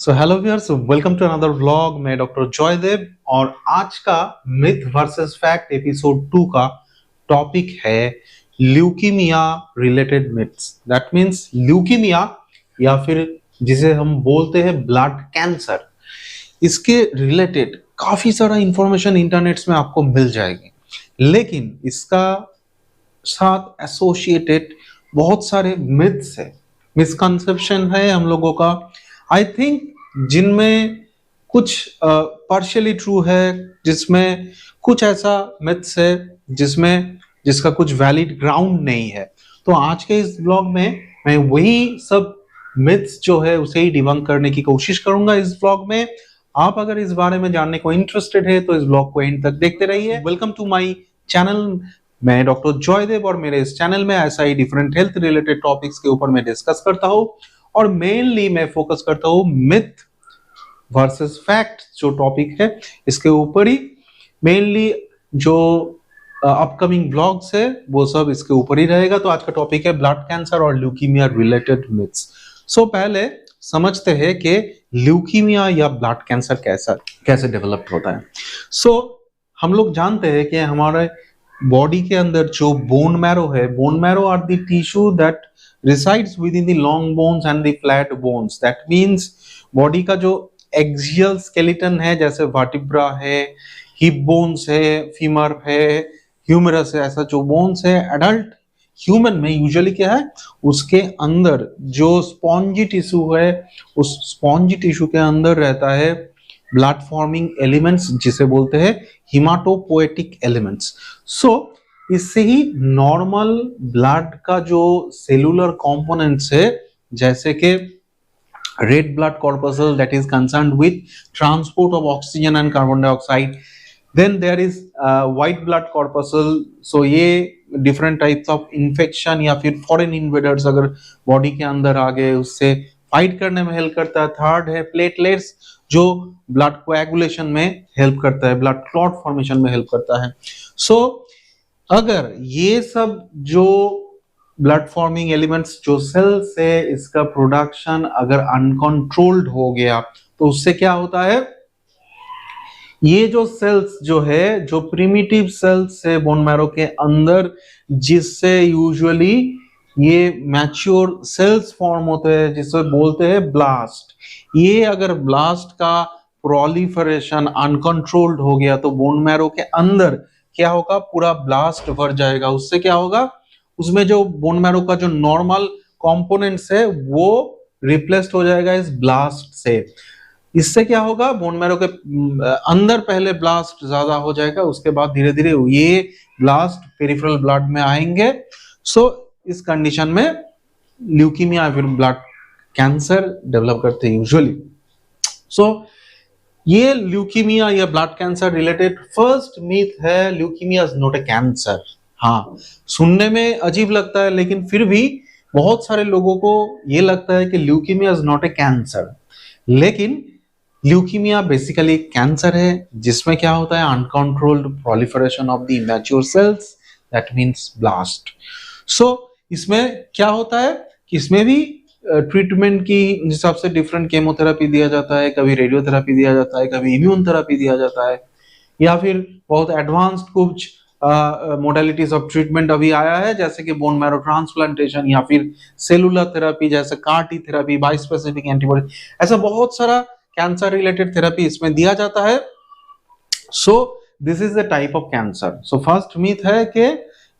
So hello viewers, welcome to another vlog. मैं doctor Joydev और आज का मिथ वर्सेस फैक्ट एपिसोड 2 का टॉपिक है leukaemia related myths. That means leukaemia या फिर जिसे हम बोलते हैं ब्लड कैंसर, इसके रिलेटेड काफी सारा इंफॉर्मेशन इंटरनेट्स में आपको मिल जाएगी, लेकिन इसका साथ एसोसिएटेड बहुत सारे मिथ्स है, मिसकंसेप्शन है हम लोगों का। आई थिंक जिनमें कुछ पार्शियली ट्रू है, जिसमें कुछ ऐसा मिथ्स है जिसका कुछ वैलिड ग्राउंड नहीं है। तो आज के इस ब्लॉग में मैं वही सब मिथ्स जो है उसे ही डिबंक करने की कोशिश करूंगा इस ब्लॉग में। आप अगर इस बारे में जानने को इंटरेस्टेड है तो इस ब्लॉग को एंड तक देखते रहिए। Welcome to my channel. मैं डॉक्टर जॉयदेव और मेरे इस चैनल में ऐसा ही डिफरेंट हेल्थ रिलेटेड टॉपिक्स के ऊपर मैं डिस्कस करता हूं और मेनली मैं फोकस करता हूं मिथ वर्सेस फैक्ट जो टॉपिक है इसके ऊपर ही। मेनली जो अपकमिंग ब्लॉग्स है वो सब इसके ऊपर ही रहेगा। तो आज का टॉपिक है ब्लड कैंसर और ल्यूकीमिया रिलेटेड मिथ्स। सो पहले समझते हैं कि ल्यूकीमिया या ब्लड कैंसर कैसे डेवलप होता है। सो हम लोग जानते हैं कि हमारे बॉडी के अंदर जो बोन मैरो है, bone marrow are the tissue that resides within the long bones and the flat bones. That means body का जो एक्सियल स्केलेटन है, जैसे वर्टिब्रा है, हिप बोन्स है, फीमर है, ह्यूमरस है, ऐसा जो बोन्स है एडल्ट ह्यूमन में यूजुअली क्या है, उसके अंदर जो स्पॉन्जी टिश्यू है, उस स्पॉन्जी टिश्यू के अंदर रहता है ब्लड फॉर्मिंग एलिमेंट्स जिसे बोलते हैं हिमाटोपोएटिक एलिमेंट्स। सो इससे ही नॉर्मल ब्लड का जो सेलुलर कंपोनेंट्स है, जैसे कि red blood corpuscle that is concerned with transport of oxygen and carbon dioxide, then there is white blood corpuscle. So ये डिफरेंट टाइप्स ऑफ इंफेक्शन या फिर फॉरेन इन्वेडर्स अगर बॉडी के अंदर आ गए उससे फाइट करने में हेल्प करता है। थर्ड है प्लेटलेट्स जो ब्लड कोएगुलेशन में हेल्प करता है, ब्लड क्लॉट फॉर्मेशन में हेल्प करता है। सो अगर ये सब जो ब्लड फॉर्मिंग एलिमेंट्स जो सेल्स है, इसका प्रोडक्शन अगर अनकंट्रोल्ड हो गया तो उससे क्या होता है, ये जो सेल्स जो है, जो प्रिमिटिव सेल्स है बोन मैरो के अंदर, जिससे यूजुअली ये मैच्योर सेल्स फॉर्म होते हैं जिसे बोलते हैं ब्लास्ट, ये अगर ब्लास्ट का प्रोलिफरेशन अनकंट्रोल्ड हो गया तो बोन मैरो के अंदर क्या होगा, पूरा ब्लास्ट भर जाएगा। उससे क्या होगा, उसमें जो बोन मैरो का जो नॉर्मल कंपोनेंट्स है वो रिप्लेस्ड हो जाएगा इस ब्लास्ट से। इससे क्या होगा, बोन मैरो के अंदर पहले ब्लास्ट ज्यादा हो जाएगा, उसके बाद धीरे धीरे ये ब्लास्ट पेरिफेरल ब्लड में आएंगे। सो इस कंडीशन में ल्यूकीमिया फिर ब्लड कैंसर डेवलप करते हैं यूजुअली। सो ये ल्यूकीमिया या blood cancer related first myth है, leukaemia is not a cancer. हाँ, सुनने में अजीब लगता है लेकिन फिर भी बहुत सारे लोगों को ये लगता है कि leukaemia is not a cancer, लेकिन ल्यूकीमिया बेसिकली कैंसर है जिसमें क्या होता है, uncontrolled proliferation of the immature cells, that means blast. So इसमें क्या होता है कि इसमें भी ट्रीटमेंट की हिसाब से डिफरेंट केमोथेरेपी दिया जाता है, कभी रेडियोथेरेपी दिया जाता है, कभी इम्यून थेरेपी दिया जाता है, या फिर बहुत एडवांस्ड कुछ मोडालिटीज ऑफ ट्रीटमेंट अभी आया है जैसे कि बोन मैरो ट्रांसप्लांटेशन या फिर सेलुलर थेरेपी जैसे CAR-T थेरेपी, बाइस्पेसिफिक एंटीबॉडी, ऐसा बहुत सारा कैंसर रिलेटेड थेरेपी इसमें दिया जाता है। So this is the type of cancer. So first myth है कि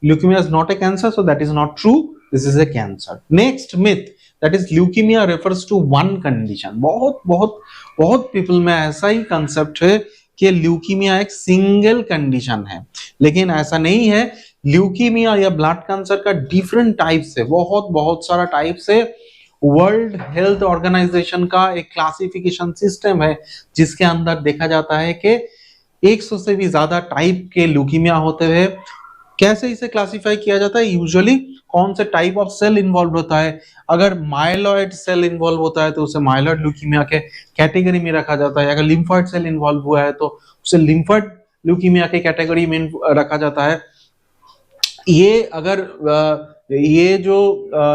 leukaemia is not a cancer, so that is not true, this is a cancer. Next myth that is leukaemia refers to one condition. बहुत बहुत बहुत people में ऐसा ही concept है कि leukaemia एक सिंगल कंडीशन है, लेकिन ऐसा नहीं है। ल्यूकीमिया या ब्लड कैंसर का डिफरेंट टाइप्स है, बहुत बहुत सारा टाइप्स है। वर्ल्ड हेल्थ ऑर्गेनाइजेशन का एक क्लासिफिकेशन सिस्टम है जिसके अंदर देखा जाता है कि 100 से भी ज्यादा टाइप के ल्यूकीमिया होते हैं। कैसे इसे क्लासिफाई किया जाता है, यूजुअली कौन से टाइप ऑफ सेल इन्वॉल्व होता है। अगर माइलॉइड सेल इन्वॉल्व होता है तो उसे माइलॉइड ल्यूकीमिया के कैटेगरी में रखा जाता है। अगर लिम्फोइड सेल इन्वॉल्व हुआ है तो उसे लिम्फोइड ल्यूकीमिया के कैटेगरी में रखा जाता है। ये अगर ये जो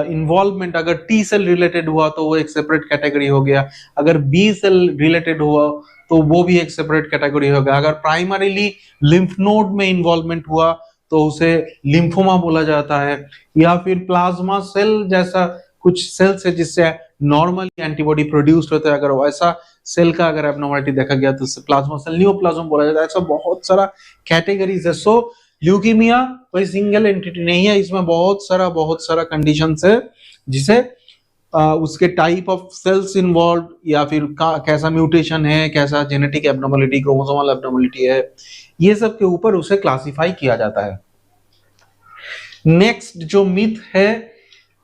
इन्वॉल्वमेंट अगर टी सेल रिलेटेड हुआ तो वो एक सेपरेट कैटेगरी हो गया, अगर बी सेल रिलेटेड हुआ तो वो भी एक सेपरेट कैटेगरी हो गया, अगर प्राइमरीली लिम्फ नोड में इन्वॉल्वमेंट हुआ तो उसे लिम्फोमा बोला जाता है, या फिर प्लाज्मा सेल जैसा कुछ सेल्स है जिससे नॉर्मली एंटीबॉडी प्रोड्यूस्ड होता है, अगर वैसा सेल का अगर एब्नॉर्मलिटी देखा गया तो प्लाज्मा सेल नियोप्लाज्म बोला जाता है। ऐसा बहुत सारा कैटेगरीज है। सो ल्यूकीमिया कोई सिंगल एंटिटी नहीं है, इसमें बहुत सारा कंडीशंस है जिसे उसके टाइप ऑफ सेल्स इन्वॉल्व या फिर कैसा म्यूटेशन है, कैसा जेनेटिक एब्नॉर्मलिटी, क्रोमोसोमल एब्नॉर्मलिटी है, ये सब के ऊपर उसे क्लासिफाई किया जाता है। नेक्स्ट जो मिथ है,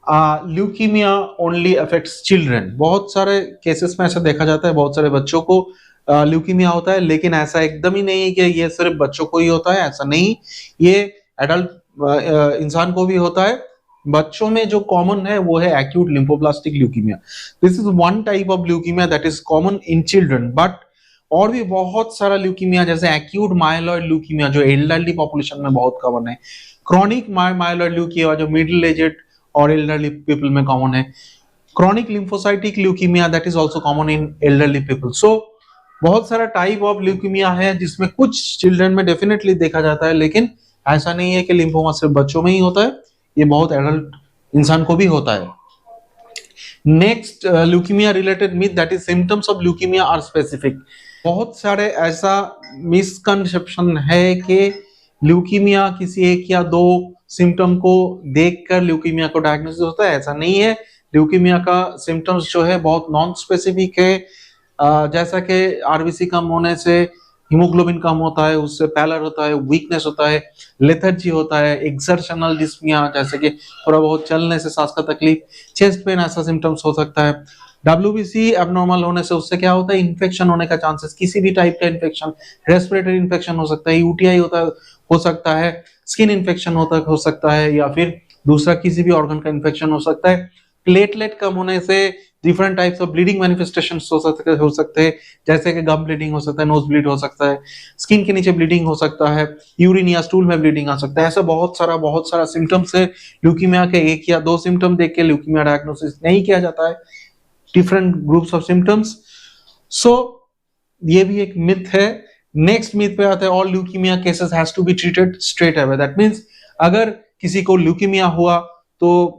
ल्यूकीमिया ओनली अफेक्ट्स चिल्ड्रन। बहुत सारे केसेस में ऐसा देखा जाता है, बहुत सारे बच्चों को ल्यूकीमिया होता है, लेकिन ऐसा एकदम ही नहीं है कि ये सिर्फ बच्चों को ही होता है, ऐसा नहीं, ये एडल्ट इंसान को भी होता है। बच्चों में जो कॉमन है वो है acute lymphoblastic leukaemia. This is one type of leukaemia that is common in children, but और भी बहुत सारा ल्यूकीमिया जैसे एक्यूट माइलॉइड ल्यूकीमिया जो एल्डरली पॉपुलेशन में बहुत कॉमन है, क्रॉनिक माइलॉइड ल्यूकीमिया जो मिडिल एजेड और एल्डरली पीपल में कॉमन है, chronic lymphocytic leukaemia that is also common in elderly people. So बहुत सारा टाइप ऑफ ल्यूकीमिया है जिसमें कुछ चिल्ड्रन में डेफिनेटली देखा जाता है, लेकिन ऐसा नहीं है कि लिम्फोमा सिर्फ बच्चों में ही होता है, ये बहुत एडल्ट इंसान को भी होता है। Next leukaemia related myth that is symptoms of leukaemia are specific. बहुत सारे ऐसा मिसकंसेप्शन है कि ल्यूकीमिया किसी एक या दो सिम्टम को देखकर ल्यूकीमिया को डायग्नोसिस होता है, ऐसा नहीं है। ल्यूकीमिया का सिम्टम्स जो है बहुत नॉन स्पेसिफिक है, जैसा कि आरबीसी कम होने से हीमोग्लोबिन कम होता है, उससे पैलर होता है, वीकनेस होता है, लेथर्जी होता है, एक्सर्शनल डिस्निया जैसे कि थोड़ा बहुत चलने से सांस का तकलीफ, चेस्ट पेन, ऐसा सिम्टम्स हो सकता है। डब्ल्यूबीसी एबनॉर्मल होने से उससे क्या होता है, इन्फेक्शन होने का चांसेस, किसी भी टाइप का इन्फेक्शन, रेस्पिरेटरी इन्फेक्शन हो सकता है, यूटीआई हो सकता है, स्किन इन्फेक्शन हो सकता है, या फिर दूसरा किसी भी ऑर्गन का इन्फेक्शन हो सकता है। प्लेटलेट कम होने से different types of bleeding manifestations हो सकते हैं, जैसे कि गम ब्लीडिंग हो सकता है, नोज ब्लीड हो सकता है, स्किन के नीचे ब्लीडिंग हो सकता है, यूरिन या स्टूल में ब्लीडिंग आ सकता है। ऐसा बहुत सारा सिम्टम्स है। ल्यूकीमिया के एक या दो सिम्टम देख के ल्यूकीमिया डायग्नोसिस नहीं किया जाता है, डिफरेंट ग्रुप्स ऑफ सिम्टम्स। सो ये भी एक मिथ है। नेक्स्ट मिथ पे आता है, all leukaemia cases has to be treated straight away. That means अगर किसी को ल्यूकीमिया हुआ तो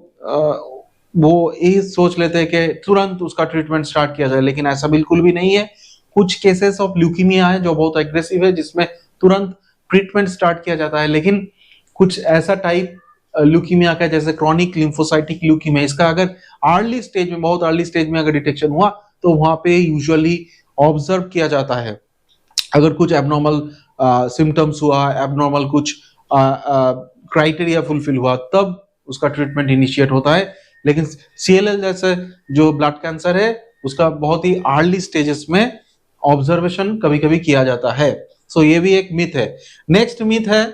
वो ये सोच लेते हैं कि तुरंत उसका ट्रीटमेंट स्टार्ट किया जाए, लेकिन ऐसा बिल्कुल भी नहीं है। कुछ केसेस ऑफ ल्यूकीमिया है जो बहुत एग्रेसिव है, जिसमें तुरंत ट्रीटमेंट स्टार्ट किया जाता है, लेकिन कुछ ऐसा टाइप ल्यूकीमिया का जैसे क्रॉनिक लिम्फोसाइटिक ल्यूकीमिया, इसका अगर अर्ली स्टेज में, बहुत अर्ली स्टेज में अगर डिटेक्शन हुआ तो वहां पे यूजुअली ऑब्जर्व किया जाता है। अगर कुछ एबनॉर्मल सिम्टम्स हुआ, एबनॉर्मल कुछ क्राइटेरिया फुलफिल हुआ, तब उसका ट्रीटमेंट इनिशिएट होता है। लेकिन सीएलएल जैसे जो ब्लड कैंसर है उसका बहुत ही अर्ली स्टेजेस में ऑब्जर्वेशन कभी कभी किया जाता है। सो ये भी एक मिथ है। नेक्स्ट मिथ है,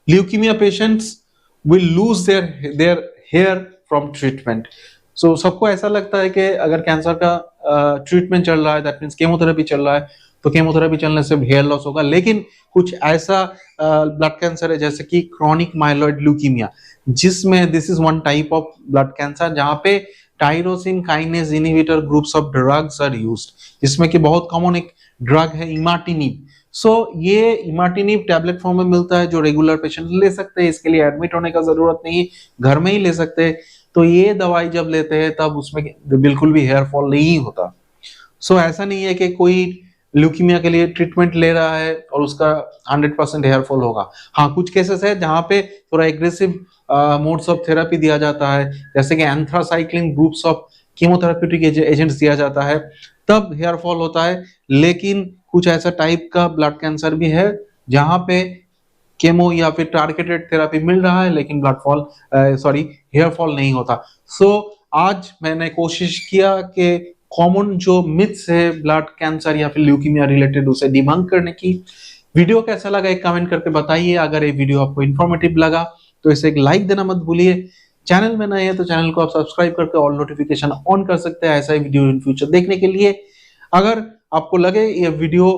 leukaemia patients will lose their hair from treatment. So सबको ऐसा लगता है कि अगर कैंसर का ट्रीटमेंट चल रहा है, दैट मींस केमोथेरेपी चल रहा है, तो केमोथेरेपी चलने से हेयर लॉस होगा। लेकिन कुछ ऐसा ब्लड कैंसर है जैसे कि क्रॉनिक माइलॉइड ल्यूकीमिया, जिसमें this is one type of blood cancer जहां पे tyrosine kinase inhibitor groups of drugs are used, जिसमें कि बहुत कॉमन एक ड्रग है इमाटिनिब। सो ये इमाटिनिब टैबलेट फॉर्म में मिलता है जो रेगुलर पेशेंट ले सकते हैं, इसके लिए एडमिट होने का जरूरत नहीं है, घर में ही ले सकते हैं। तो ये दवाई जब लेते हैं तब उसमें बिल्कुल भी हेयर फॉल नहीं होता। सो ऐसा नहीं है कि कोई ल्यूकीमिया के लिए ट्रीटमेंट ले रहा है और उसका 100% हेयर फॉल होगा। हाँ, कुछ केसेस है जहां पे थोड़ा एग्रेसिव मोड्स ऑफ थेरेपी दिया जाता है, जैसे कि anthracycline groups of chemotherapeutic agents दिया जाता है, तब हेयर फॉल होता है। लेकिन कुछ ऐसा टाइप का ब्लड कैंसर भी है जहां पे केमो या फिर टारगेटेड थेरेपी मिल रहा है, लेकिन हेयर फॉल नहीं होता। सो आज मैंने कोशिश किया कि कॉमन जो मिथ्स है ब्लड कैंसर या फिर ल्यूकीमिया रिलेटेड उसे डिबंक करने की। वीडियो कैसा लगा एक कमेंट करके बताइए। अगर ये वीडियो आपको इन्फॉर्मेटिव लगा तो इसे एक लाइक देना मत भूलिए। चैनल में नए हैं तो चैनल को आप सब्सक्राइब करके ऑल नोटिफिकेशन ऑन कर सकते हैं ऐसा ही वीडियो इन फ्यूचर देखने के लिए। अगर आपको लगे ये वीडियो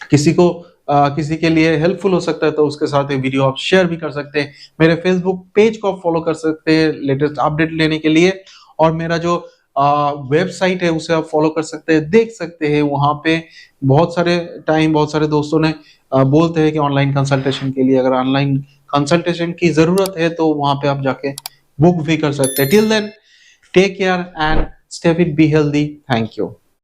किसी को किसी के लिए हेल्पफुल हो सकता है तो उसके साथ ये वीडियो आप शेयर भी कर सकते हैं। मेरे फेसबुक पेज को आप फॉलो कर सकते हैं लेटेस्ट अपडेट लेने के लिए, और मेरा जो वेबसाइट है उसे आप फॉलो कर सकते हैं, देख सकते हैं। वहां पे बहुत सारे दोस्तों ने बोलते हैं कि ऑनलाइन कंसल्टेशन के लिए, अगर ऑनलाइन कंसल्टेशन की जरूरत है तो वहां पे आप जाके बुक भी कर सकते हैं। Till then, take care and stay fit, be healthy. Thank you.